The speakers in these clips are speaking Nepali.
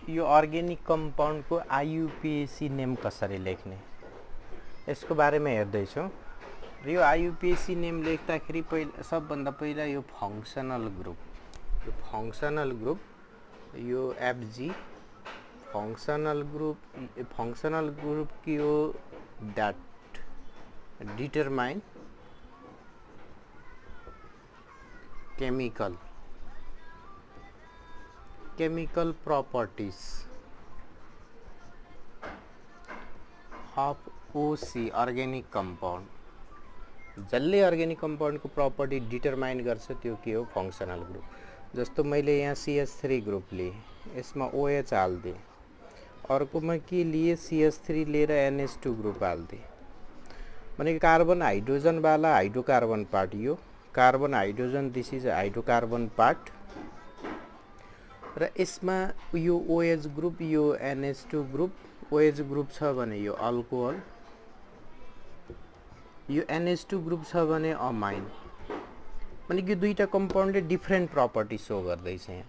यो अर्ग्यानिक कम्पाउन्डको आइयुपिएसी नेम कसरी लेख्ने यसको बारेमा हेर्दैछौँ र यो आइयुपिएसी नेम लेख्दाखेरि सबभन्दा पहिला यो फङ्सनल ग्रुप यो एफजी फङ्सनल ग्रुप की हो that determine chemical properties of OC organic compound जसले अर्ग्यानिक कम्पाउन्डको प्रपर्टी डिटरमाइन गर्छ त्यो के हो फङ्सनल ग्रुप। जस्तो मैले यहाँ CH3 ग्रुप लिए, यसमा OH हाल्दिएँ, अर्कोमा के लिए CH3 लिएर NH2 ग्रुप हाल्दिएँ भनेको कार्बन हाइड्रोजन वाला हाइड्रोकार्बन पार्ट, यो carbon hydrogen this is hydrocarbon part र यसमा यो OH ग्रुप यो NH2 ग्रुप, OH ग्रुप छ भने यो अल्कोहल, यो NH2 ग्रुप छ भने अमाइन भनेको यो दुईटा कम्पाउन्डले डिफ्रेन्ट प्रपर्टी सो गर्दैछ यहाँ।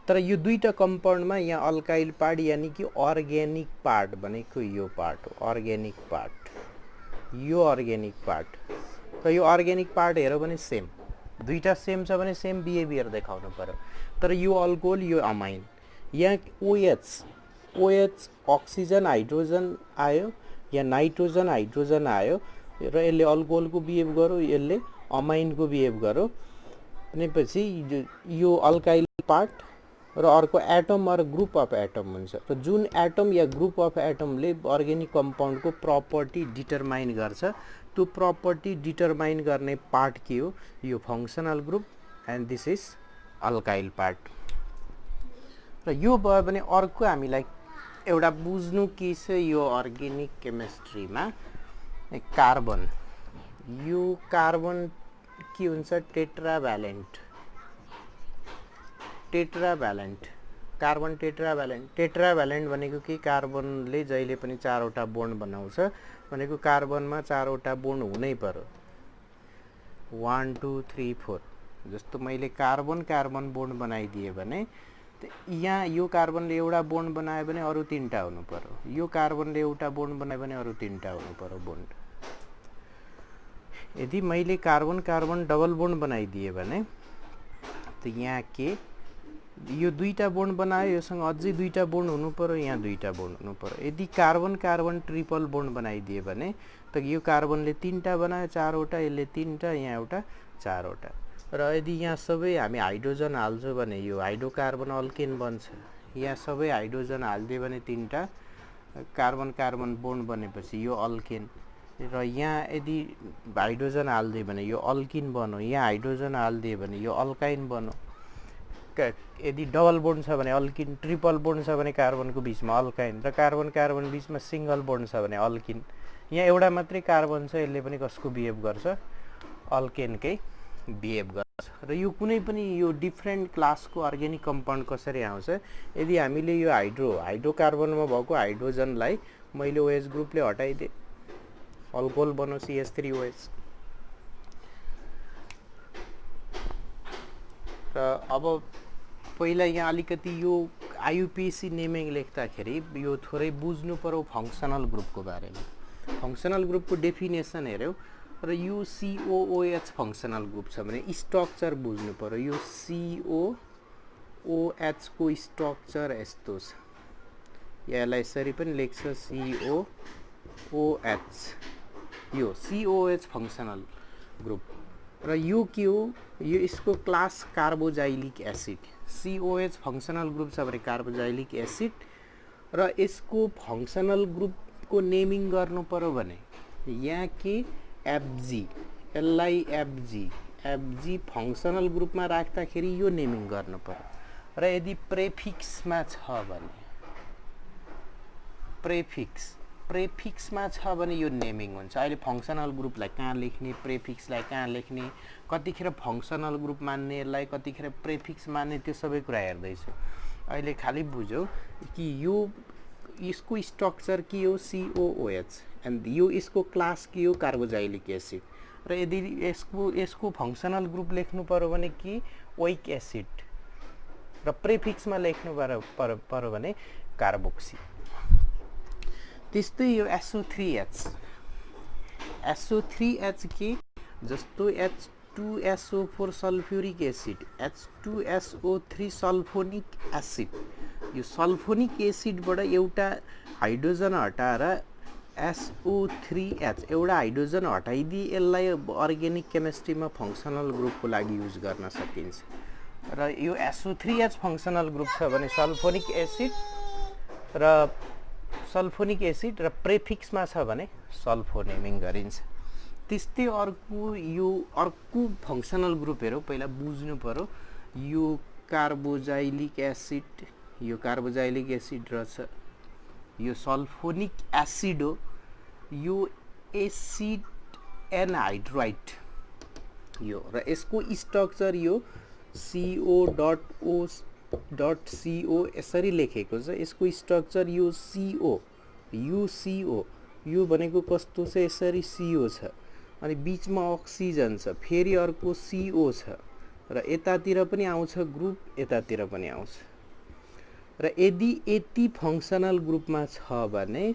तर यो दुईटा कम्पाउन्डमा यहाँ अल्काइल पार्ट यानी कि अर्ग्यानिक पार्ट भनेको यो पार्ट हो, अर्ग्यानिक पार्ट, यो अर्ग्यानिक पार्ट र यो अर्ग्यानिक पार्ट हेर्यो भने सेम, दुईटा सेम छ भने सेम बिहेभियर देखाउनु पर्यो। तर यो अल्कोहल यो अमाइन, यहाँ OH अक्सिजन हाइड्रोजन आयो या नाइट्रोजन हाइड्रोजन आयो र यसले अल्कोहलको बिहेभ गर्यो, यसले अमाइनको बिहेभ गर्यो भनेपछि यो अल्काइल पार्ट र अर्को एटम और ग्रुप अफ एटम हुन्छ र जुन एटम या ग्रुप अफ एटमले अर्ग्यानिक कम्पाउन्डको प्रपर्टी डिटरमाइन गर्छ त्यो प्रपर्टी डिटरमाइन गर्ने पार्ट के हो, यो functional group and this is alkyl part. र यो भयो भने अर्को हामीलाई एउटा बुझ्नु के छ, यो अर्ग्यानिक केमिस्ट्रीमा कार्बन, यो कार्बन के हुन्छ टेट्राभ्यालेन्ट, कार्बन टेट्राभ्यालेन्ट भनेको के, कार्बनले जहिले पनि चारवटा बोन्ड बनाउँछ भनेको कार्बनमा चारवटा बोन्ड हुनै पर्यो, 1 2 3 4। जस्तो मैले कार्बन बोन्ड बनाइदिए भने यहाँ यो कार्बनले एउटा बोन्ड बनायो भने अरु तीनटा हुनु पर्यो, यो कार्बनले एउटा बोन्ड बनायो भने अरु तीनटा हुनु पर्यो बोन्ड। यदि मैले कार्बन डबल बोन्ड बनाइदिए भने त यहाँ के यो दुईटा बोन्ड बनायो, योसँग अझै दुईटा बोन्ड हुनु पर्यो, यहाँ दुईटा बोन्ड हुनु पर्यो। यदि कार्बन ट्रिपल बोन्ड बनाइदिए भने त यो कार्बनले तीनटा बनायो चारवटा, यसले तीनटा, यहाँ एउटा चारवटा। र यदि यहाँ सबै हामी हाइड्रोजन हाल्छौँ भने यो हाइड्रोकार्बन अल्केन बन्छ, यहाँ सबै हाइड्रोजन हाल्दिए भने तीनटा कार्बन बोन्ड बनेपछि यो अल्केन, र यहाँ यदि हाइड्रोजन हाल्दिए भने यो अल्किन बन्यो, यहाँ हाइड्रोजन हाल्दिए भने यो अल्काइन बन्यो। यदि डबल बोन्ड छ भने अल्किन, ट्रिपल बोन्ड छ भने कार्बनको बीचमा अल्काइन र कार्बन बीचमा सिंगल बोन्ड छ भने अल्किन। यहाँ एउटा मात्रै कार्बन छ, यसले पनि कसको बिहेभ गर्छ, अल्केनकै बिहेभ गर्छ। र यो कुनै पनि यो डिफ्रेन्ट क्लासको अर्ग्यानिक कम्पाउन्ड कसरी आउँछ, यदि हामीले यो हाइड्रोकार्बनमा भएको हाइड्रोजनलाई मैले OH ग्रुपले हटाइदिए अल्कोहल बन्यो CH3OH। र अब पहिला यहाँ अलिकति यो आइयुपिएसी नेमिङ लेख्दाखेरि यो थोरै बुझ्नु पर्यो फङ्सनल ग्रुपको बारेमा। फङ्सनल ग्रुपको डेफिनेसन हेर्यौ र यो COOH फङ्सनल ग्रुप छ भने स्ट्रक्चर बुझ्नु पर्यो। यो COOH को स्ट्रक्चर यस्तो छ, यसलाई यसरी पनि लेख्छ COOH, यो COOH फङ्सनल ग्रुप। र यो के हो, यो यसको class carboxylic acid, COOH functional group छ भने कार्बोजाइलिक एसिड। र यसको फङ्सनल ग्रुपको नेमिङ गर्नु पर्यो भने यहाँ के FG, यसलाई FG फङ्सनल ग्रुपमा राख्दाखेरि यो नेमिङ गर्नु पर्यो। र यदि प्रेफिक्समा छ भने प्रेफिक्समा छ भने यो नेमिङ हुन्छ। अहिले फङ्सनल ग्रुपलाई कहाँ लेख्ने, प्रेफिक्सलाई कहाँ लेख्ने, कतिखेर फङ्सनल ग्रुप मान्ने यसलाई, कतिखेर प्रेफिक्स मान्ने, त्यो सबै कुरा हेर्दैछु। अहिले खाली बुझ्यौ कि यो यसको स्ट्रक्चर के हो COOH एन्ड यो यसको क्लास के हो कार्बोजाइलिक एसिड। र यदि यसको फङ्सनल ग्रुप लेख्नु पर्यो भने कि ओइक एसिड, र प्रेफिक्समा लेख्नु पर्यो भने कार्बोक्सी। त्यस्तै यो SO3H के जस्तो H2SO4 sulphuric acid, H2SO3 sulphonic acid, यो सल्फोनिक एसिडबाट एउटा हाइड्रोजन हटाएर SO3H एउटा हाइड्रोजन हटाइदिए यसलाई अर्ग्यानिक केमिस्ट्रीमा फङ्सनल ग्रुपको लागि युज गर्न सकिन्छ। र यो SO3H फङ्सनल ग्रुप छ भने सल्फोनिक एसिड र प्रेफिक्समा छ भने सल्फो नेमिङ गरिन्छ। त्यस्तै अर्को फङ्सनल ग्रुप हेरौँ, पहिला बुझ्नु पर्यो। यो कार्बोजाइलिक एसिड, यो कार्बोजाइलिक एसिड रहेछ, यो सल्फोनिक एसिड हो, यो एसिड एनहाइड्राइड यो, र यसको स्ट्रक्चर यो CO.O यसरी लेखेको छ। यसको स्ट्रक्चर यो UCO, यो भनेको कस्तो छ, यसरी CO छ अनि बीचमा अक्सिजन छ, फेरि अर्को CO छ र यतातिर पनि आउँछ ग्रुप, यतातिर पनि आउँछ। र यदि यति फङ्सनल ग्रुपमा छ भने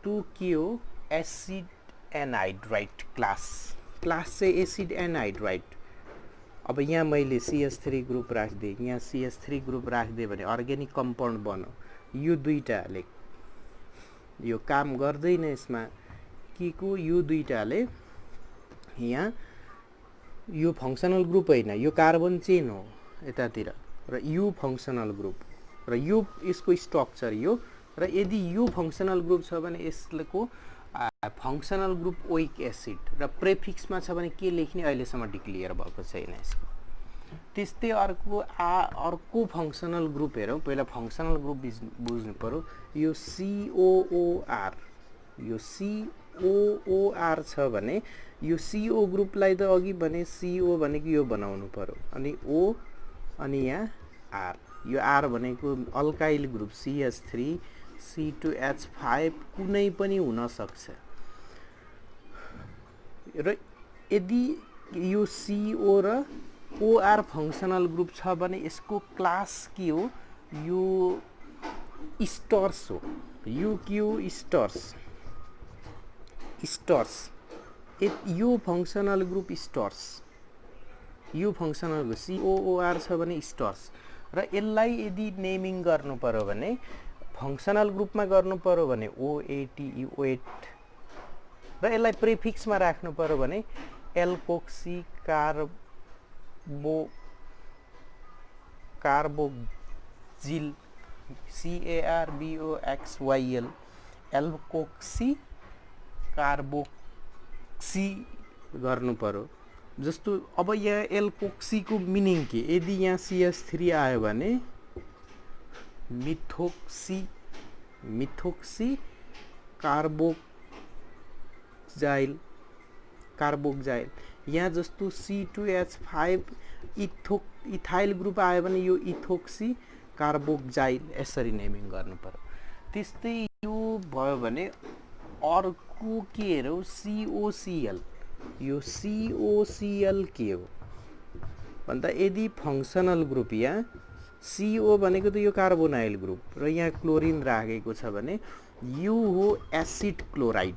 टु के हो, एसिड एनहाइड्राइड क्लास चाहिँ एसिड एनहाइड्राइड। अब यहाँ मैले CH3 ग्रुप राखिदिएँ, यहाँ CH3 ग्रुप राखिदिएँ भने अर्ग्यानिक कम्पाउन्ड बन्यो। यो दुईटाले यो काम गर्दैन यसमा के को, यो दुईटाले यहाँ यो फङ्सनल ग्रुप होइन, यो कार्बन चेन हो यतातिर, र यो फङ्सनल ग्रुप र यो यसको स्ट्रक्चर यो। र यदि यो फङ्सनल ग्रुप छ भने यसको फङ्सनल ग्रुप ओइक एसिड र प्रेफिक्समा छ भने के लेख्ने अहिलेसम्म डिक्लियर भएको छैन यसको। त्यस्तै अर्को फङ्सनल ग्रुप हेरौँ। पहिला फङ्सनल ग्रुप बुझ्नु पर्यो। यो COOR, यो COOR छ भने यो CO ग्रुपलाई त अघि भने CO भनेको यो बनाउनु पर्यो, अनि O अनि यहाँ R, यो R भनेको अल्काइल ग्रुप CH3 C2H5 कुनै पनि हुन सक्छ। र यदि यो CO र OR फङ्सनल ग्रुप छ भने यसको क्लास के हो, यो स्टर्स हो, यो के हो, स्टर्स। यो फङ्सनल ग्रुप स्टर्स, यो फङ्सनल ग्रुप COOR छ भने स्टर्स। र यसलाई यदि नेमिङ गर्नु पर्यो भने फङ्सनल ग्रुपमा गर्नु पर्यो भने OAT, र यसलाई प्रेफिक्समा राख्नु पर्यो भने एल्कोक्सी कार्बोक्जिल CARBOXYL, एल्कोक्सी कार्बोक्सी गर्नु पर्यो। जस्तो अब यहाँ एल्कोक्सीको मिनिङ के, यदि यहाँ CH3 आयो भने मिथोक्सी कार्बोक्जाइल। यहाँ जस्तो C2H5 इथाइल ग्रुप आयो भने यो इथोक्सी कार्बोक्जाइल, यसरी नेमिङ गर्नु पर्यो। त्यस्तै यो भयो भने अर्को के हेरौँ, COCl। यो COCl के हो भन्दा यदि फङ्सनल ग्रुप यहाँ CO भनेको त यो कार्बोनाइल ग्रुप र यहाँ क्लोरिन राखेको छ भने यो हो एसिड क्लोराइड।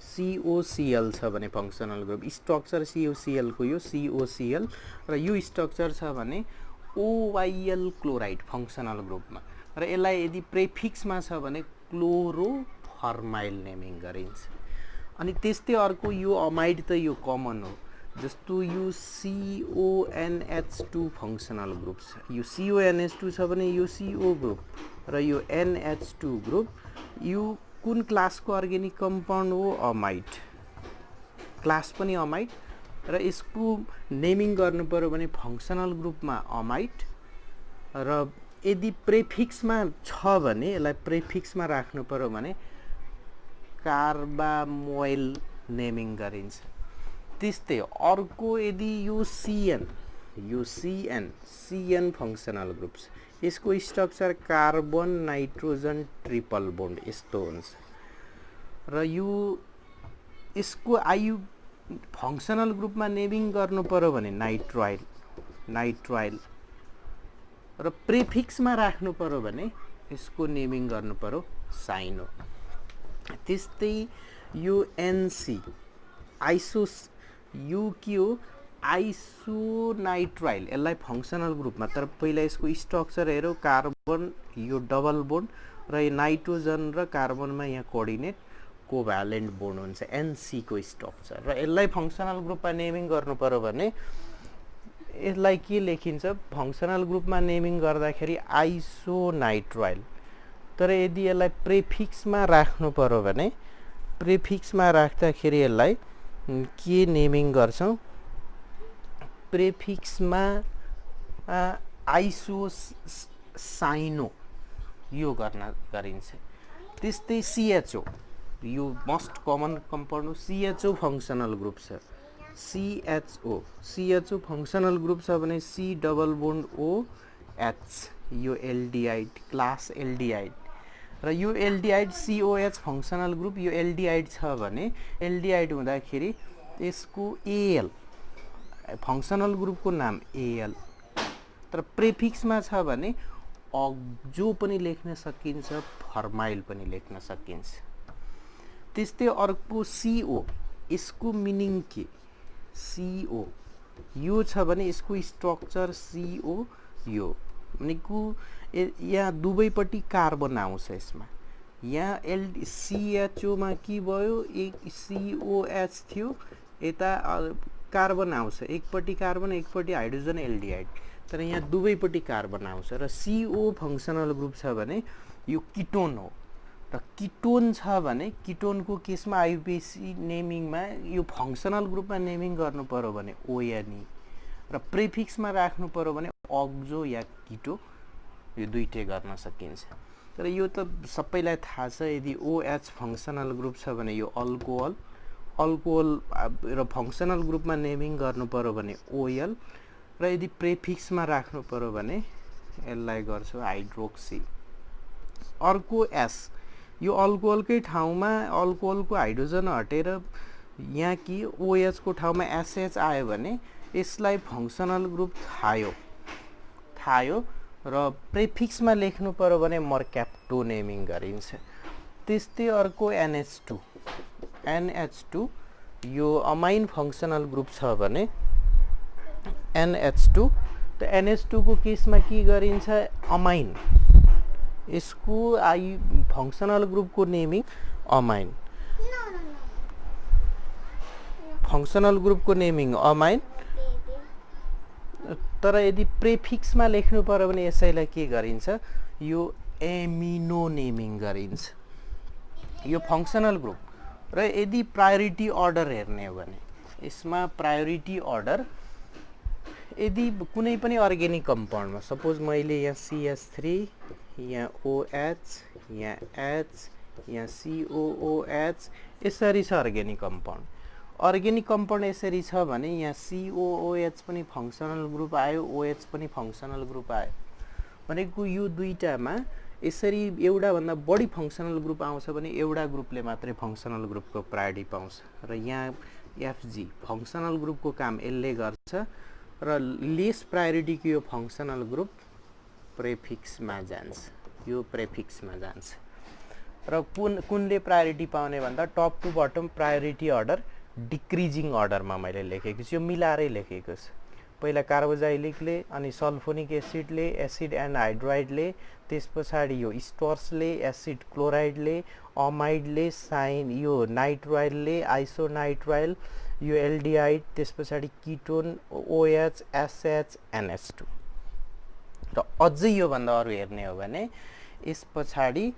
COCl छ भने फङ्सनल ग्रुप स्ट्रक्चर COCl को यो COCl र यो स्ट्रक्चर छ भने OYL क्लोराइड फङ्सनल ग्रुपमा। र यसलाई यदि प्रेफिक्समा छ भने क्लोरोफर्माइल नेमिङ गरिन्छ। अनि त्यस्तै अर्को यो अमाइड त यो कमन हो, जस्तो यो CONH2 फङ्सनल ग्रुप छ। यो CONH2 छ भने यो CO ग्रुप र यो NH2 ग्रुप यो कुन क्लासको अर्ग्यानिक कम्पाउन्ड हो, अमाइड क्लास पनि अमाइड। र यसको नेमिङ गर्नु पर्यो भने फङ्सनल ग्रुपमा अमाइड, र यदि प्रेफिक्समा छ भने यसलाई प्रेफिक्समा राख्नु पर्यो भने कार्बामोइल नेमिङ गरिन्छ। त्यस्तै अर्को यदि यो CN फङ्सनल ग्रुप छ, यसको structure carbon nitrogen triple bond यस्तो हुन्छ। र यो यसको आयु फङ्सनल ग्रुपमा नेमिङ गर्नु पर्यो भने नाइट्राइल र प्रिफिक्समा राख्नु पर्यो भने यसको नेमिङ गर्नु पर्यो साइनो। त्यस्तै यो एनसी आइसोस यो के हो आइसोनाइट्राइल, यसलाई फङ्सनल ग्रुपमा, तर पहिला यसको स्ट्रक्चर हेरौँ, कार्बन यो डबल बोन्ड र यो नाइट्रोजन र कार्बनमा यहाँ कोअर्डिनेट कोभ्यालेन्ट बोन्ड हुन्छ एनसी को स्ट्रक्चर। र यसलाई फङ्सनल ग्रुपमा नेमिङ गर्नु पर्यो भने यसलाई के लेखिन्छ, फङ्सनल ग्रुपमा नेमिङ गर्दाखेरि आइसोनाइट्राइल। तर यदि यसलाई प्रिफिक्समा राख्नु पर्यो भने प्रिफिक्समा राख्दाखेरि यसलाई के नेमिङ गर्छौँ, प्रिफिक्समा आइसोसाइनो यो गरिन्छ। त्यस्तै सिएचओ यो मोस्ट कमन कम्पाउन्ड हो, सिएचओ फङ्सनल ग्रुप छ। सिएचओ फङ्सनल ग्रुप छ भने C double bond O H यो एल्डिहाइड क्लास एल्डिहाइड, र यो एल्डिहाइड सिओएच फङ्सनल ग्रुप, यो एल्डिहाइड छ भने एल्डिहाइड हुँदाखेरि यसको एएल फङ्सनल ग्रुपको नाम एएल। तर प्रिफिक्समा छ भने अक्जो पनि लेख्न सकिन्छ, फर्माइल पनि लेख्न सकिन्छ। त्यस्तै अर्को सिओ, यसको मिनिङ के, सिओ यो छ भने यसको स्ट्रक्चर सिओ यो भनेको यहाँ दुवैपट्टि कार्बन आउँछ यसमा। यहाँ सिएचओमा के भयो, एक सिओएच थियो, यता कार्बन आउँछ, एकपट्टि कार्बन एकपट्टि हाइड्रोजन एल्डिहाइड, तर यहाँ दुवैपट्टि कार्बन आउँछ। र सिओ फङ्सनल ग्रुप छ भने यो किटोन हो। र किटोन छ भने किटोनको केसमा आइयुपिएसी नेमिङमा यो फङ्सनल ग्रुपमा नेमिङ गर्नु पर्यो भने ओएनई, र प्रिफिक्समा राख्नु पर्यो भने अक्जो या किटो, यो दुईटै गर्न सकिन्छ। तर यो त सबैलाई थाहा छ, यदि ओएच फङ्सनल ग्रुप छ भने यो अल्कोहल, अल्कोहल र फङ्सनल ग्रुपमा नेमिङ गर्नु पर्यो भने ओएल, र यदि प्रिफिक्समा राख्नु पर्यो भने यसलाई गर्छु हाइड्रोक्सी। अर्को एस, यो अल्कोहलकै ठाउँमा अल्कोहलको हाइड्रोजन हटेर यहाँ कि ओएच को ठाउँमा एसएच आयो भने यसलाई फङ्सनल ग्रुप थायो, र प्रिफिक्समा लेख्नु पर्यो भने मर्क्याप्टो नेमिङ गरिन्छ। त्यस्तै अर्को एनएच2 यो अमाइन फङ्सनल ग्रुप छ भने NH2, त NH2 को केसमा के गरिन्छ, अमाइन, यसको फङ्सनल ग्रुपको नेमिङ अमाइन, फङ्सनल ग्रुपको नेमिङ अमाइन। तर यदि प्रिफिक्समा लेख्नु पर्यो भने यसैलाई के गरिन्छ, यो एमिनो नेमिङ गरिन्छ, यो फङ्सनल ग्रुप। र यदि प्रायोरिटी अर्डर हेर्ने हो भने यसमा प्रायोरिटी अर्डर, यदि कुनै पनि अर्ग्यानिक कम्पाउन्डमा, सपोज मैले यहाँ CH3, यहाँ OH, यहाँ H, यहाँ COOH यसरी छ अर्ग्यानिक कम्पाउन्ड। अर्ग्यानिक कम्पाउन्ड यसरी छ भने यहाँ COOH पनि फङ्सनल ग्रुप आयो, OH पनि फङ्सनल ग्रुप आयो भनेको यो दुईटामा यसरी एउटा भन्दा बढी फङ्सनल ग्रुप आउँछ भने एउटा ग्रुपले मात्रै फङ्सनल ग्रुपको प्रायोरिटी पाउँछ। र यहाँ FG फङ्सनल ग्रुपको काम यसले गर्छ, र लेस प्रायोरिटीको यो फङ्सनल ग्रुप प्रिफिक्समा जान्छ, यो प्रिफिक्समा जान्छ। र कुनले प्रायोरिटी पाउने भन्दा top to bottom priority order decreasing अर्डरमा मैले लेखेको छु, यो मिलाएरै लेखेको छु। पहिला कार्बोजाइलिकले, अनि सल्फोनिक एसिडले, एसिड एन्ड हाइड्राइडले, त्यस पछाडि यो स्टर्सले, एसिड क्लोराइडले, अमाइडले, साइन यो नाइट्राइलले, आइसोनाइट्राइल, यो एल्डिहाइड, त्यस पछाडि किटोन, OH, SH, NH2। र अझै यो भन्दा अरु हेर्ने हो भने यस पछाडि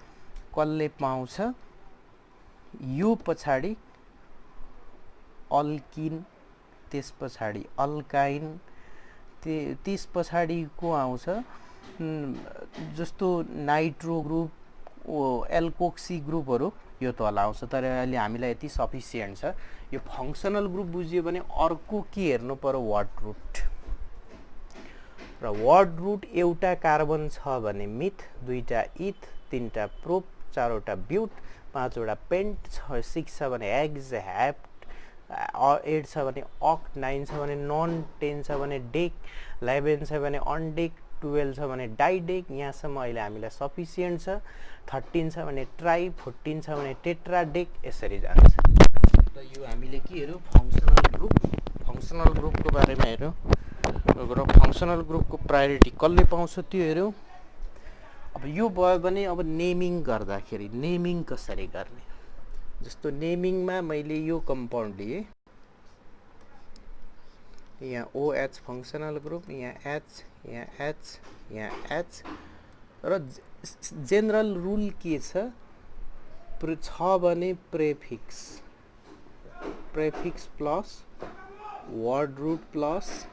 कसले पाउँछ, यो पछाडि अल्किन, त्यस पछाडि अल्काइन, त्यस पछाडि को आउँछ जस्तो नाइट्रो ग्रुप, एल्कोक्सी ग्रुपहरु यो तल आउँछ। तर अहिले हामीलाई यति सफिसिएन्ट छ। यो फङ्सनल ग्रुप बुझियो भने अर्को के हेर्नु पर्यो, वर्ड रूट। र वर्ड रूट एउटा कार्बन छ भने मिथ, दुईटा इथ, तीनटा प्रोप, चारवटा ब्युट, पाँचवटा पेन्ट, 6 छ भने हेक्स, हेप्ट, 8 छ भने अक्ट, 9 छ भने नन, 10 छ भने डेक, 11 छ भने अनडेक, 12 छ भने डाइडेक, यहाँसम्म अहिले हामीलाई सफिसिएन्ट छ। 13 छ भने ट्राई, 14 छ भने टेट्राडेक, यसरी जान्छ। र यो हामीले के हेर्यो, फङ्सनल ग्रुपको बारेमा हेर्यो र फङ्सनल ग्रुपको प्रायोरिटी कसले पाउँछ त्यो हेर्यो। अब यो भयो भने अब नेमिङ गर्दाखेरि नेमिङ कसरी गर्ने, जस्तो नेमिङमा मैले यो कम्पाउन्ड लिएँ, यहाँ OH फङ्सनल ग्रुप, यहाँ H, यहाँ H, यहाँ H, र जेनरल रुल के छ भने prefix plus word root plus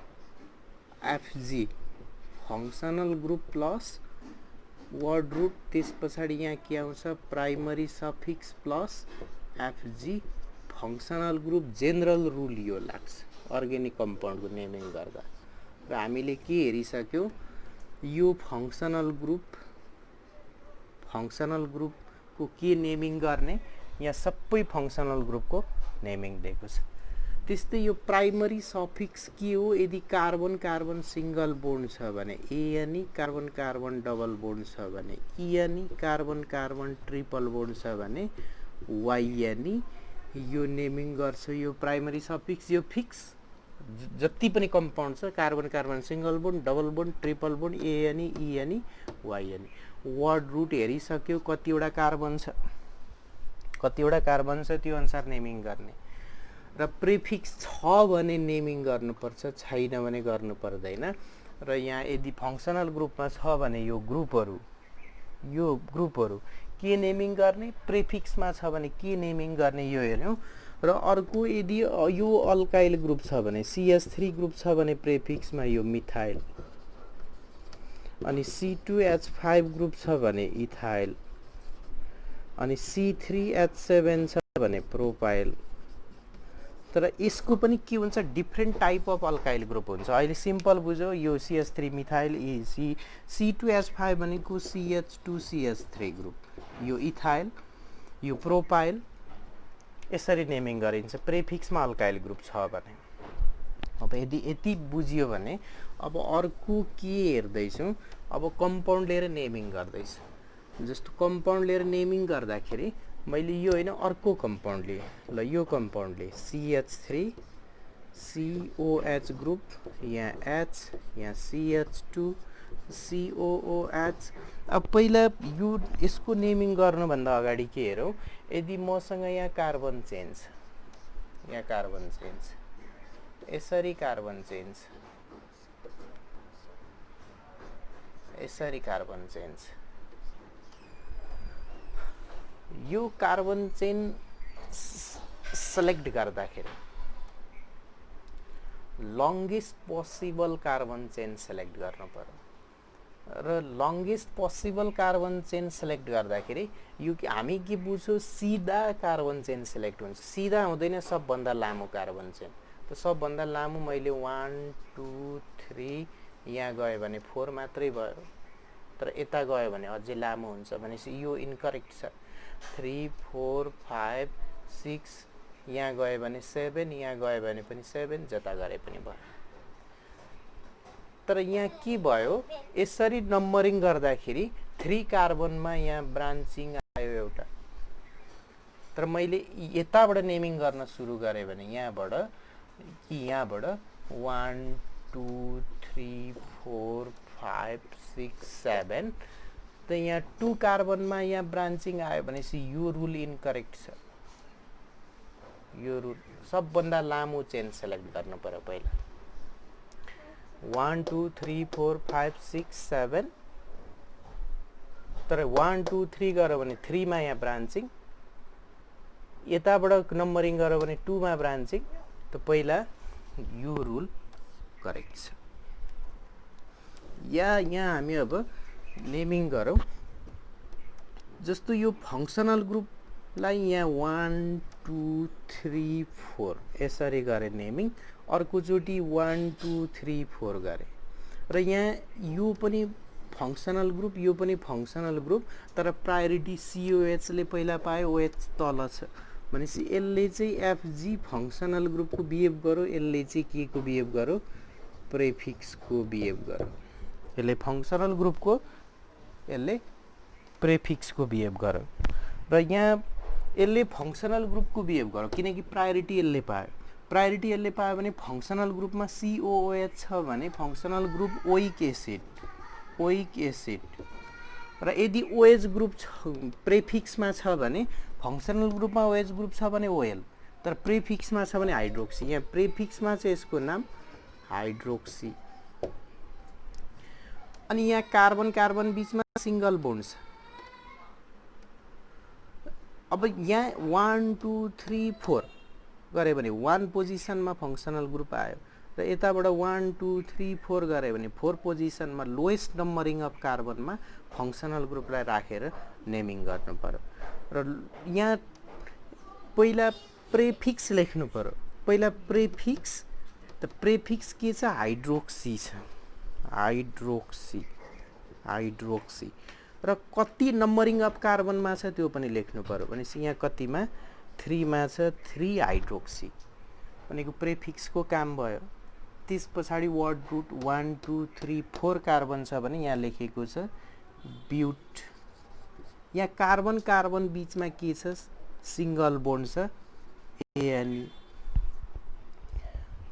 FG functional group plus word root, त्यस पछाडि यहाँ के आउँछ primary suffix plus FG functional group general rule यो लाग्छ अर्ग्यानिक कम्पाउन्डको नेमिङ गर्दा। र हामीले के हेरिसक्यो, यो फङ्सनल ग्रुपको के नेमिङ गर्ने, यहाँ सबै फङ्सनल ग्रुपको नेमिङ दिएको छ। त्यस्तै यो प्राइमरी सफिक्स के हो, यदि कार्बन कार्बन सिंगल बोन्ड छ भने एएनई, कार्बन कार्बन डबल बोन्ड छ भने इएनई, कार्बन कार्बन ट्रिपल बोन्ड छ भने वाइएनई, यो नेमिङ गर्छ। यो प्राइमरी सफिक्स यो फिक्स जति पनि कम्पाउन्ड छ carbon carbon single bond, double bond, triple bond, ANE, ENE, YNE. Word root हेरिसक्यो कतिवटा कार्बन छ त्यो अनुसार नेमिङ गर्ने। र प्रिफिक्स छ भने नेमिङ गर्नुपर्छ, छैन भने गर्नु पर्दैन। र यहाँ यदि फङ्सनल ग्रुपमा छ भने यो ग्रुपहरू के नेमिङ गर्ने, प्रिफिक्समा छ भने के नेमिङ गर्ने यो हेर्यौँ। र अर्को यदि यो अल्काइल ग्रुप छ भने CH3 ग्रुप छ भने प्रिफिक्समा यो मिथाइल, अनि C2H5 ग्रुप छ भने इथाइल, अनि C3H7 छ भने प्रोपाइल। तर यसको पनि के हुन्छ, different type of alkyl group हुन्छ। अहिले सिम्पल बुझ्यो, यो CH3 मिथाइल, C2H5 भनेको CH2CH3 ग्रुप, यो इथाइल, यो प्रोपाइल, यसरी नेमिङ गरिन्छ प्रिफिक्समा अल्काइल ग्रुप छ भने। अब यदि यति बुझियो भने अब अर्को के हेर्दैछौँ, अब कम्पाउन्ड लिएर नेमिङ गर्दैछु। जस्तो कम्पाउन्ड लिएर नेमिङ गर्दाखेरि मैले यो होइन अर्को कम्पाउन्ड लिएँ, ल यो कम्पाउन्ड लिएँ CH3 COH ग्रुप, यहाँ H, यहाँ CH2 COOH। अब पहिला यो यसको नेमिङ गर्नुभन्दा अगाडि के हेरौँ, यदि मसँग यहाँ कार्बन चेन्ज, यसरी कार्बन चेन्ज, यसरी कार्बन चेन्ज, यो कार्बन चेन सेलेक्ट गर्दाखेरि longest possible carbon chain select गर्नु पर्यो। र longest possible carbon chain select गर्दाखेरि यो हामी के बुझ्छौँ, सिधा कार्बन चेन सेलेक्ट हुन्छ, सिधा हुँदैन, सबभन्दा लामो कार्बन चेन। त सबभन्दा लामो मैले 1 2 3 यहाँ गयो भने 4 मात्रै भयो, तर यता गयो भने अझै लामो हुन्छ भनेपछि यो इन्करेक्ट छ। 3 4 5 6 यहाँ गयो भने 7, यहाँ गयो भने पनि 7, जता गरे पनि भयो। तर यहाँ के भयो, यसरी नम्बरिङ गर्दाखेरि 3 कार्बनमा यहाँ ब्रान्चिङ आयो एउटा, तर मैले यताबाट नेमिङ गर्न सुरु गरेँ भने यहाँबाट 1 2 3 4 5 6 7, त यहाँ 2 कार्बनमा यहाँ ब्रान्चिङ आयो भनेपछि यो रुल इन्करेक्ट छ। यो रुल सबभन्दा लामो चेन सेलेक्ट गर्नु पर्यो पहिला। 1 2 3 4 5 6 7, तर 1 2 3 गर्यो भने 3 मा यहाँ ब्रान्चिङ, यताबाट नम्बरिङ गर्यो भने 2 मा ब्रान्चिङ, त पहिला यो रुल करेक्ट छ। यहाँ हामी अब नेमिङ गरौँ। जस्तो यो फङ्सनल ग्रुपलाई यहाँ 1 2 3 4 यसरी गरे नेमिङ, अर्कोचोटि 1 2 3 4 गरे। र यहाँ यो पनि फङ्सनल ग्रुप, यो पनि फङ्सनल ग्रुप, तर प्रायोरिटी COH ले पहिला पायो, OH तल छ भनेपछि यसले चाहिँ FG फङ्सनल ग्रुपको बिहेभ गर्यो, यसले चाहिँ के को बिहेभ गर्यो, प्रिफिक्सको बिहेभ गर्यो। यसले फंक्शनल ग्रुपको यसले प्रेफिक्सको बिहेभ गर्यो र यहाँ यसले फंक्शनल ग्रुपको बिहेभ गर्यो किनकि प्रायोरिटी यसले पायो। प्रायोरिटी यसले पायो भने फंक्शनल ग्रुपमा COOH छ भने फंक्शनल ग्रुप ओइक एसिड र यदि OH ग्रुप प्रेफिक्समा छ भने फंक्शनल ग्रुपमा OH ग्रुप छ भने OL, तर प्रेफिक्समा छ भने हाइड्रोक्सी। यहाँ प्रेफिक्समा चाहिँ यसको नाम हाइड्रोक्सी। अनि यहाँ कार्बन कार्बन बीचमा सिंगल बोन्ड छ। अब यहाँ 1 2 3 4 गरे भने 1 पोजिसनमा फंक्शनल ग्रुप आयो र यताबाट 1 2 3 4 गरे भने 4 पोजिसनमा लोएस्ट नम्बरिङ अफ कार्बनमा फंक्शनल ग्रुपलाई राखेर नेमिङ गर्नु पर्यो। र यहाँ पहिला प्रेफिक्स लेख्नु पर्यो। पहिला प्रेफिक्स, त प्रेफिक्स के छ? हाइड्रोक्सी छ। हाइड्रोक्सी र कति नम्बरिङ अफ कार्बनमा छ त्यो पनि लेख्नु पर्यो। भनेपछि यहाँ कतिमा 3 मा छ 3 हाइड्रोक्सी भनेको प्रेफिक्सको काम भयो। त्यस पछाडि वर्ड रुट 1 2 3 4 कार्बन छ भने यहाँ लेखेको छ ब्यूट। यहाँ कार्बन कार्बन बीचमा के छ? सिंगल बोन्ड छ ANE।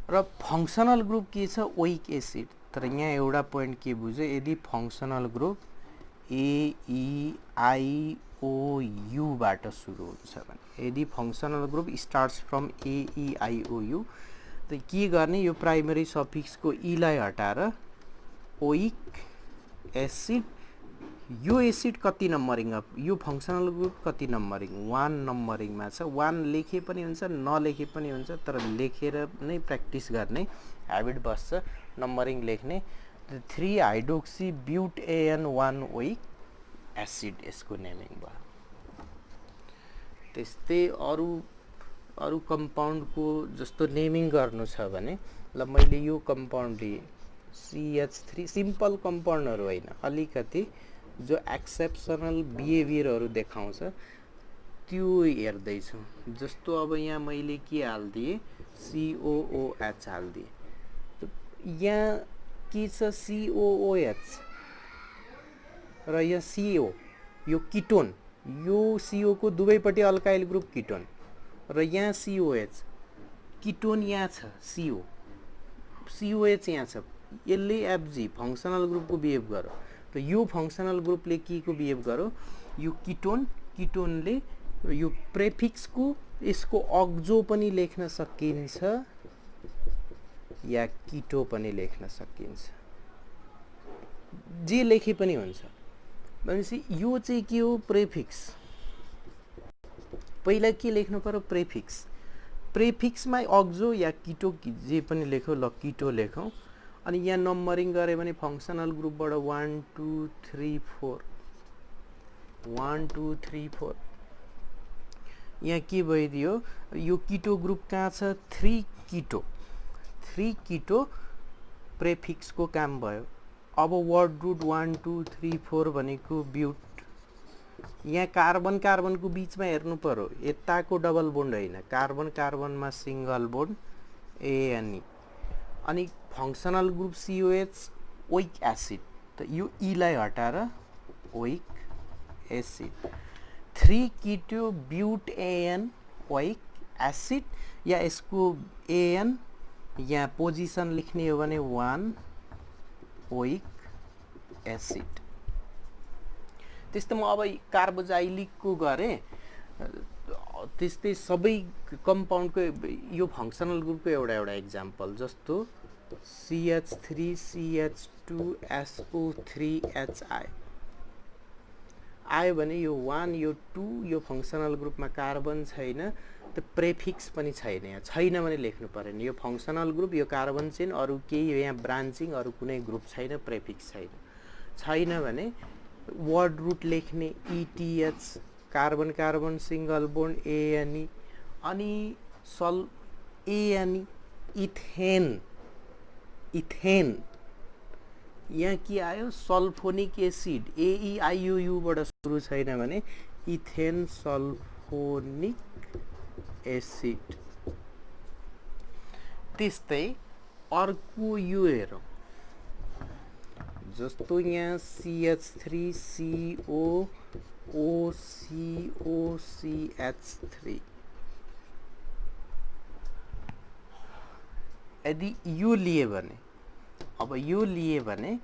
र फंक्शनल ग्रुप के छ? Oic acid. तर यहाँ एउटा पोइन्ट के बुझ्यो? यदि फंक्शनल ग्रुप AEIOU बाट सुरु हुन्छ भने, यदि functional group starts from AEIOU, त के गर्ने? यो प्राइमरी सफिक्सको ई लाई हटाएर ओइक एसिड। यो एसिड कति नम्बरिङ अफ, यो फंक्शनल ग्रुप कति नम्बरिङ? 1 नम्बरिङमा छ। 1 लेखे पनि हुन्छ, नलेखे पनि हुन्छ, तर लेखेर नै प्र्याक्टिस गर्ने ह्याबिट बस्छ, नम्बरिङ लेख्ने। 3 hydroxy but AN1 oic acid यसको नेमिङ भयो। त्यस्तै अरू कम्पाउन्डको जस्तो नेमिङ गर्नु छ भने, ल मैले यो कम्पाउन्ड लिए CH3, सिम्पल कम्पाउन्डहरू होइन, अलिकति जो एक्सेप्सनल बिहेभियरहरू देखाउँछ त्यो हेर्दैछु। जस्तो अब यहाँ मैले के हाल्दिएँ? COOH हाल्दिएँ। यहाँ के छ? COOH र यहाँ CO, यो किटोन, यो CO को दुवैपट्टि अल्काइल ग्रुप किटोन, र यहाँ COH किटोन यहाँ छ, COH यहाँ छ। यसले FG फंक्शनल ग्रुपको बिहेभ गर्यो। र यो फंक्शनल ग्रुपले के को बिहेभ गर्यो? यो किटोनले यो प्रेफिक्सको यसको अक्जो पनि लेख्न सकिन्छ या किटो पनि लेख्न सकिन्छ, जे लेखे पनि हुन्छ। भनेपछि यो चाहिँ के हो? प्रेफिक्स। पहिला के लेख्नु पर्यो? प्रेफिक्स। प्रेफिक्समा अक्जो या किटो जे पनि लेखौँ, ल किटो लेखौँ। अनि यहाँ नम्बरिङ गरे भने फंक्शनल ग्रुपबाट 1 2 3 4 1 2 3 4 यहाँ के भइदियो? यो किटो ग्रुप कहाँ छ? 3 किटो प्रेफिक्सको काम भयो। अब वर्ड रुट 1 2 3 4 भनेको ब्यूट। यहाँ कार्बन कार्बनको बीचमा हेर्नु पर्यो, यताको डबल बोन्ड होइन, कार्बन कार्बनमा सिंगल बोन्ड ANE। अनि functional group COH oic acid, त यो ई लाई हटाएर ओइक एसिड। 3 किटो ब्यूट AN ओइक एसिड, या यसको AN यहाँ पोजिसन लेख्ने हो भने 1 ओइक एसिड। त्यस्तैमा अब कार्बोजाइलिकको गरे, त्यस्तै सबै कम्पाउन्डको यो फंक्शनल ग्रुपको एउटा एक्जाम्पल, जस्तो CH3 CH2 SO3HI आयो भने यो 1 यो 2 यो फंक्शनल ग्रुपमा कार्बन छैन, त प्रेफिक्स पनि छैन। यहाँ छैन भने लेख्नु परेन। यो फंक्शनल ग्रुप, यो कार्बन चेन, अरू केही यहाँ ब्रान्चिङ, अरू कुनै ग्रुप छैन, प्रेफिक्स छैन भने वर्ड रुट लेख्ने ETH, carbon carbon single bond ANE, अनि ANE इथेन। यहाँ के आयो? Sulphonic acid. AEIOU बाट सुरु छैन भने इथेन सल्फोनिक एसिड। त्यस्तै अर्को यो हेरौँ, जस्तो यहाँ CH3CO OCOCH3 यदि यो लिए भने, अब यो लिए भने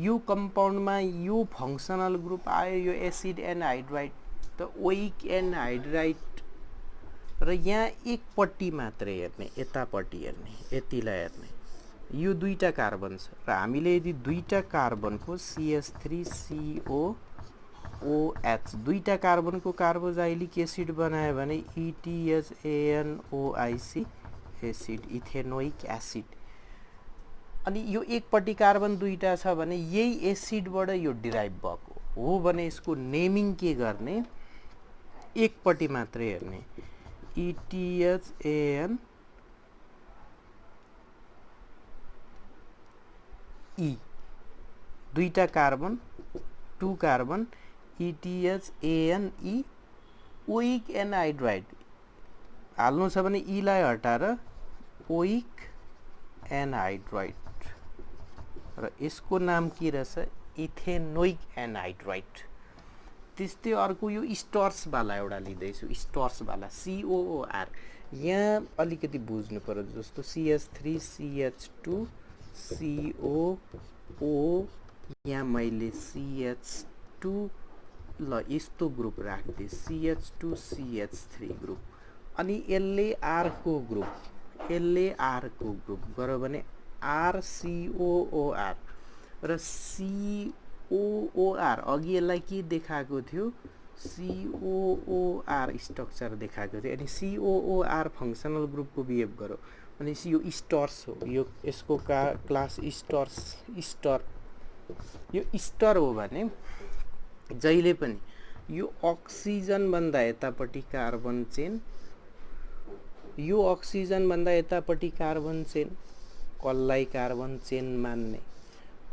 यो कम्पाउन्डमा यो फङ्सनल ग्रुप आयो, यो एसिड एनहाइड्राइड त ओइक एनहाइड्राइड र यहाँ एकपट्टि मात्रै हेर्ने, यतापट्टि हेर्ने, यतिलाई हेर्ने, यो दुईटा कार्बन छ र हामीले यदि दुईटा कार्बनको CH3COOH दुईटा कार्बनको कार्बोजाइलिक एसिड बनायो भने ETHANOIC एसिड, इथेनोइक एसिड। अनि यो एकपट्टि कार्बन दुईटा छ भने यही एसिडबाट यो डिराइभ भएको हो भने यसको नेमिङ के गर्ने, एकपट्टि मात्रै हेर्ने, ETHANE दुईटा carbon, 2 carbon, ETHANE oic anhydride हाल्नु छ भने ई लाई हटाएर ओइक एनहाइड्राइड र यसको नाम के रहेछ, इथेनोइक एनहाइड्राइड। त्यस्तै अर्को यो स्टर्सवाला एउटा लिँदैछु, स्टर्सवाला COOR। यहाँ अलिकति बुझ्नु पर्यो, जस्तो CH3CH2CO यहाँ मैले CH2 ल यस्तो ग्रुप राख्दिएँ, CH2CH3 ग्रुप, अनि यसले आरको ग्रुप गऱ्यो भने RCOOR र COOR अघि यसलाई के देखाएको थियो, COOR स्ट्रक्चर देखाएको थियो, अनि COOR फङ्सनल ग्रुपको बिहेभ गर्यो अनि यो स्टर्स हो, यो यसको क्लास स्टर्स, स्टर यो स्टर हो भने जहिले पनि यो अक्सिजन भन्दा यतापट्टि कार्बन चेन, यो अक्सिजन भन्दा यतापट्टि कार्बन चेन, कसलाई कार्बन चेन मान्ने,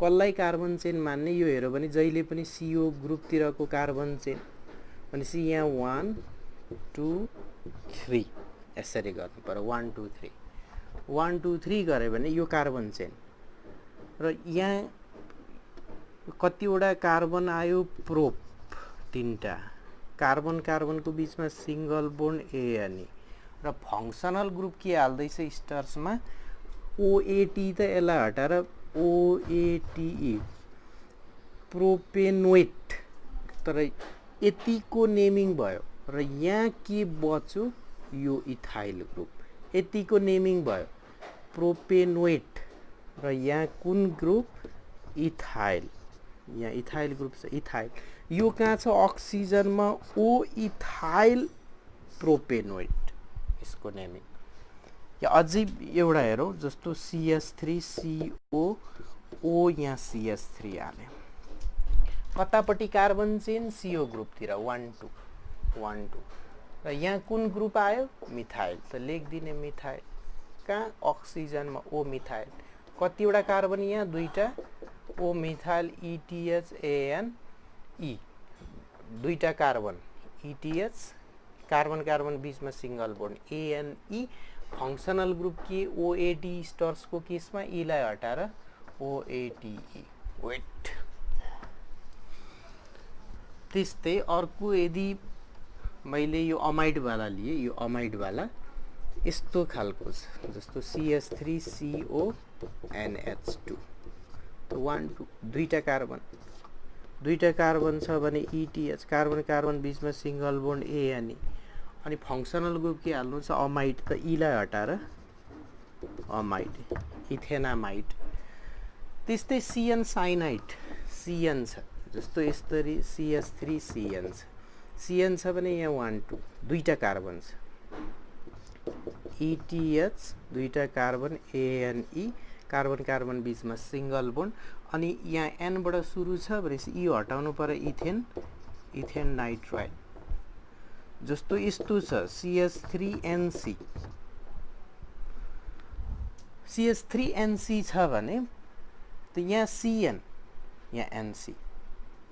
कसलाई कार्बन चेन मान्ने, यो हेर्यो भने जहिले पनि CO ग्रुपतिरको कार्बन चेन, भनेपछि यहाँ 1 2 3 यसरी गर्नु पर्यो, 1 2 3 1 2 3 गऱ्यो भने यो कार्बन चेन। र यहाँ कतिवटा कार्बन आयो, प्रोप 3टा कार्बन, कार्बनको बिचमा सिंगल बोन्ड ANE र फङ्सनल ग्रुप के हाल्दैछ स्टर्समा, OAT त यसलाई हटाएर OATE प्रोपेनोइट, तर यतिको नेमिङ भयो र यहाँ के बच्यो, यो इथाइल ग्रुप, यतिको नेमिङ भयो प्रोपेनोइट र यहाँ कुन ग्रुप, इथाइल, यहाँ इथाइल ग्रुप छ, इथाइल यो कहाँ छ, अक्सिजनमा O इथाइल प्रोपेनोइट यसको नेमिङ। या अझै एउटा हेरौँ, जस्तो CH3CO यहाँ CH3 हाल्यो, कतापट्टि कार्बन चेन, CO ग्रुपतिर 1 2 1 2 र यहाँ कुन ग्रुप आयो, मिथाइल, त लेखिदिने मिथाइल, कहाँ अक्सिजनमा O मिथाइल, कतिवटा कार्बन यहाँ, दुईटा, O मिथाइल ETHANE दुईटा कार्बन, ETH कार्बन कार्बन बिचमा single bond ANE, functional group के OAT स्टर्सको केसमा ई लाई हटाएर OATE वेट। त्यस्तै अर्को यदि मैले यो अमाइडवाला लिए, यो अमाइडवाला यस्तो खालको छ, जस्तो CH3CONH2 त 1 2 दुईटा कार्बन छ भने ETH कार्बन कार्बन बिचमा सिंगल बोन्ड ANE, अनि फङ्सनल ग्रुप के हाल्नु छ, अमाइड, त ई लाई हटाएर अमाइड, इथेनामाइड। त्यस्तै CN साइनाइड, CN छ, जस्तो यसरी CH3CN छ, CN छ भने यहाँ 1 2 दुईटा कार्बन छ, ETH दुईटा कार्बन ANE कार्बन कार्बन बिचमा सिंगल बोन्ड, अनि यहाँ N बाट सुरु छ भनेपछि ई हटाउनु पर्यो, इथेन, इथेन नाइट्राइड। जस्तो यस्तो छ CH3NC छ भने त यहाँ CN, यहाँ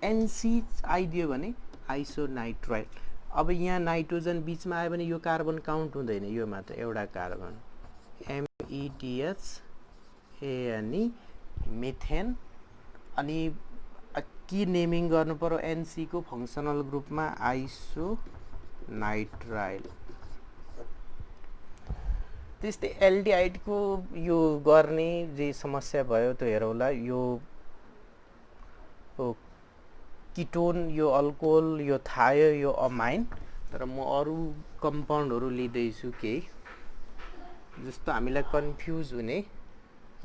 NC आइदियो भने आइसोनाइट्राइड। अब यहाँ नाइट्रोजन बिचमा आयो भने यो कार्बन काउन्ट हुँदैन, यो मात्र एउटा कार्बन, METHANE मिथेन अनि के नेमिङ गर्नु पर्यो एनसी को फंक्सनल ग्रुपमा आइसोनाइट्राइल। त्यस्तै एल्डिहाइड को यो गर्ने जे समस्या भयो त्यो हेरौँला। यो किटोन, यो अल्कोहल, यो थायो, यो अमाइन। तर म अरू कम्पाउन्डहरु लिँदैछु केही, जस्तो हामीलाई कन्फ्युज हुने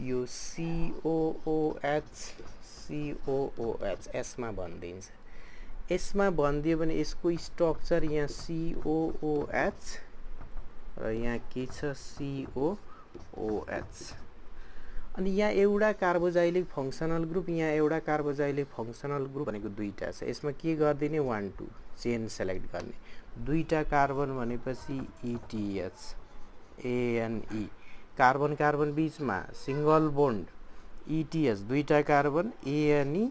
यो COOH COOH यसमा भनिदिन्छ। यसमा भनिदियो भने यसको स्ट्रक्चर यहाँ COOH र यहाँ के छ COOH। अनि यहाँ एउटा कार्बोजाइलिक फंक्सनल ग्रुप, यहाँ एउटा कार्बोजाइलिक फंक्सनल ग्रुप भनेको दुईटा छ। यसमा के गर्दिने 1 2 चेन सेलेक्ट गर्ने। दुईटा कार्बन भनेपछि ETH ANE, कार्बन कार्बन बीचमा सिंगल बोन्ड ETH, दुईटा कार्बन ANE,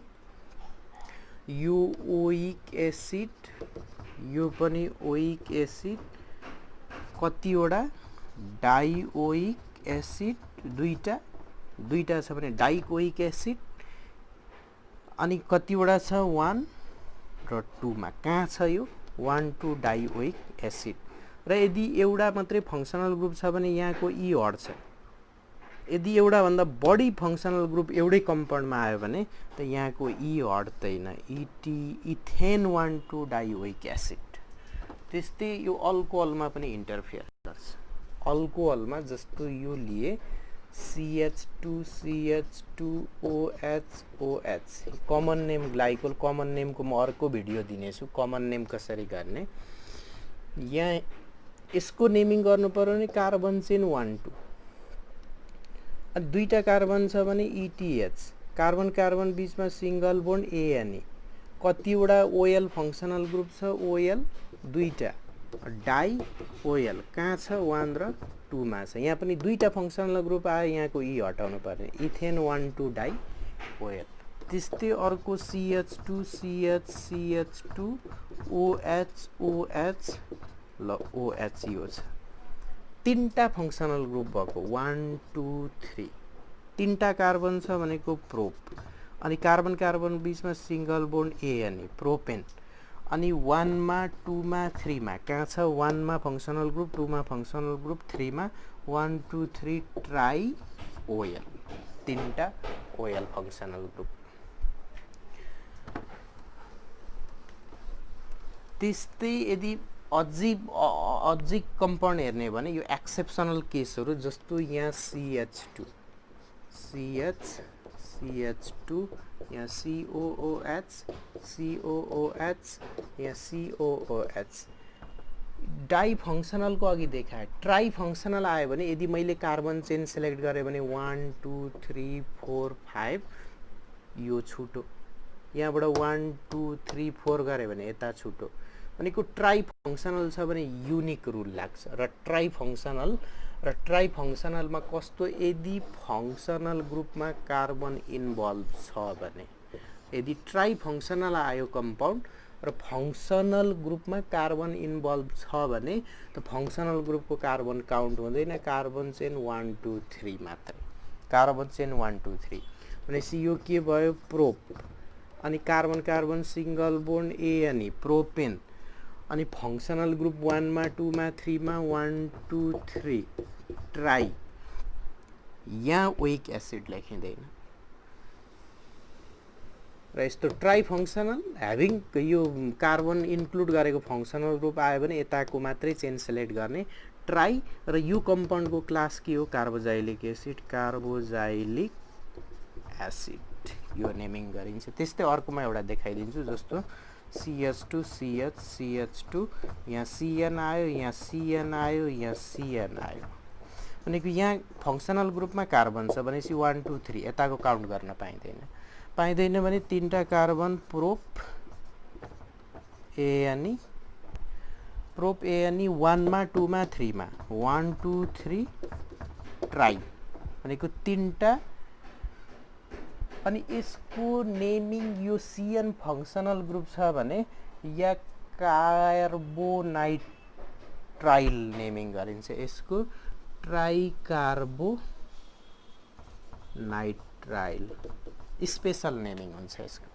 यो ओइक एसिड, यो पनि ओइक एसिड, कतिवटा डाइओइक एसिड, दुईटा छ भने डाइकोइक एसिड, अनि कतिवटा छ 1 र 2 मा। कहाँ छ यो 1 2 डाइओइक एसिड। र यदि एउटा मात्रै फंक्सनल ग्रुप छ भने यहाँको ई हट्छ। यदि एउटा भन्दा बढी फंक्सनल ग्रुप एउटै कम्पाउन्डमा आयो भने त यहाँको ई हट्दैन, इथेन 1 2 डाइओइक एसिड। त्यस्तै यो अल्कोहलमा पनि इन्टरफेयर गर्छ। अल्कोहलमा जस्तो यो लिए CH2CH2OH, common name glycol. Common नेमको म अर्को भिडियो दिनेछु, कमन नेम कसरी गर्ने। यहाँ यसको नेमिङ गर्नु पर्यो भने कार्बन चेन 1 2, अनि दुईटा कार्बन छ भने ETH, कार्बन कार्बन बीचमा सिंगल बोन्ड ANE, कतिवटा OL फंक्सनल ग्रुप छ OL, दुईटा डाइ OL, कहाँ छ 1 र 2 मा छ। यहाँ पनि दुईटा फंक्सनल ग्रुप आयो, यहाँको ई हटाउनु पर्ने, इथेन 1 2 डाइ OL। त्यस्तै अर्को CH2CH2OH ल OH यो छ। तीनटा फंक्सनल ग्रुप भएको 1 2 3, तीनटा कार्बन छ भनेको प्रोप, अनि कार्बन कार्बन बीचमा सिंगल बोन्ड ANE प्रोपेन, अनि 1 मा 2 मा 3 मा। कहाँ छ 1 मा फंक्सनल ग्रुप, 2 मा फंक्सनल ग्रुप, 3 मा 1 2 3 ट्राई OL, तीनटा OL फंक्सनल ग्रुप। त्यस्तै यदि अझै कम्पाउन्ड हेर्ने भने यो एक्सेप्सनल केसहरु, जस्तो यहाँ CH2 यहाँ COOH, यहाँ COOH। डाइ फंक्सनल को अघि देखाए। ट्राई फंक्सनल आयो भने यदि मैले कार्बन चेन सेलेक्ट गरे भने 1 2 3 4 5 यो छुटो, यहाँबाट 1 2 3 4 गरे भने यता छुटो। भनेको ट्राई फंक्सनल छ भने युनिक रुल लाग्छ। र ट्राई फंक्सनलमा कस्तो, यदि फंक्सनल ग्रुपमा कार्बन इन्भल्भ छ भने, यदि ट्राई फंक्सनल आयो कम्पाउन्ड र फंक्सनल ग्रुपमा कार्बन इन्भल्भ छ भने त फंक्सनल ग्रुपको कार्बन काउन्ट हुँदैन, कार्बन चेन 1 2 3 मात्रै। कार्बन चेन 1 2 3 भनेपछि यो के भयो प्रोप, अनि carbon carbon single bond ANE propane, अनि फंक्सनल ग्रुप 1 मा 2 मा 3 मा 1 2 3 ट्राई। यहाँ ओइक एसिड लेखिँदैन। र यस्तो ट्राई फंक्सनल ह्याभिङ यो कार्बन इन्क्लुड गरेको फंक्सनल ग्रुप आयो भने यताको मात्रै चेन सेलेक्ट गर्ने ट्राई। र यो कम्पाउन्डको क्लास के हो कार्बोजाइलिक एसिड, कार्बोजाइलिक एसिड यो नेमिङ गरिन्छ। त्यस्तै अर्कोमा एउटा देखाइदिन्छु, जस्तो CH2CH2 यहाँ CN आयो, यहाँ CN आयो, यहाँ CN आयो। भनेको यहाँ फंक्सनल ग्रुपमा कार्बन छ भनेपछि 1 2 3 यताको काउन्ट गर्न पाइँदैन भने तीनटा कार्बन प्रोप ANE 1 मा 2 मा 3 मा 1 2 3 ट्राई भनेको तीनटा। अनि यसको नेमिङ यो CN फंक्सनल ग्रुप छ भने या कार्बोनाइट्राइल नेमिङ गरिन्छ, यसको ट्राई कार्बोनाइट्राइल। स्पेशल नेमिङ हुन्छ यसको।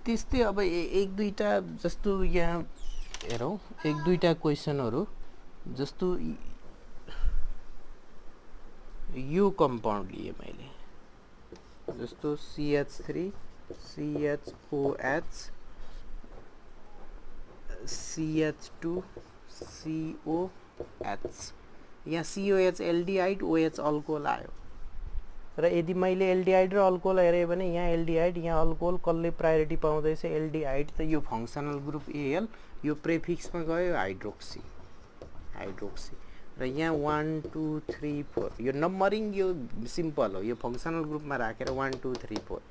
त्यस्तै अब एक दुईटा जस्तो यहाँ हेरौँ, एक दुईटा क्वेसनहरू जस्तो यो कम्पाउन्ड लिए मैले, जस्तो CH3 CHOH CH2 COH, यहाँ COH एल्डिहाइड OH अल्कोहल आयो र यदि मैले एल्डिहाइड र अल्कोहल हेरेँ भने यहाँ एल्डिहाइड यहाँ अल्कोहल कसले प्रायोरिटी पाउँदैछ, एल्डिहाइड त यो फङ्सनल ग्रुप AL, यो प्रेफिक्समा गयो हाइड्रोक्सी र यहाँ 1 2 3 4 यो नम्बरिङ यो सिम्पल हो, यो फङ्सनल ग्रुपमा राखेर 1 2 3 4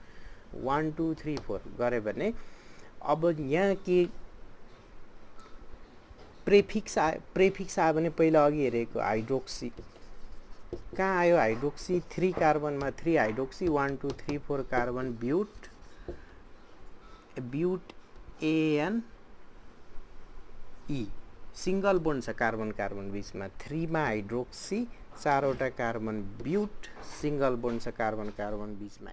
1 2 3 4 गरे भने अब यहाँ के प्रेफिक्स आयो भने पहिला अघि हेरेको हाइड्रोक्सी कहाँ आयो, हाइड्रोक्सी 3 कार्बनमा 3 hydroxy 1 2 3 4 carbon but AN E single bond छ कार्बन कार्बन बीचमा, 3 मा हाइड्रोक्सी 4 वटा कार्बन ब्यूट सिंगल बोन्ड छ कार्बन कार्बन बीचमा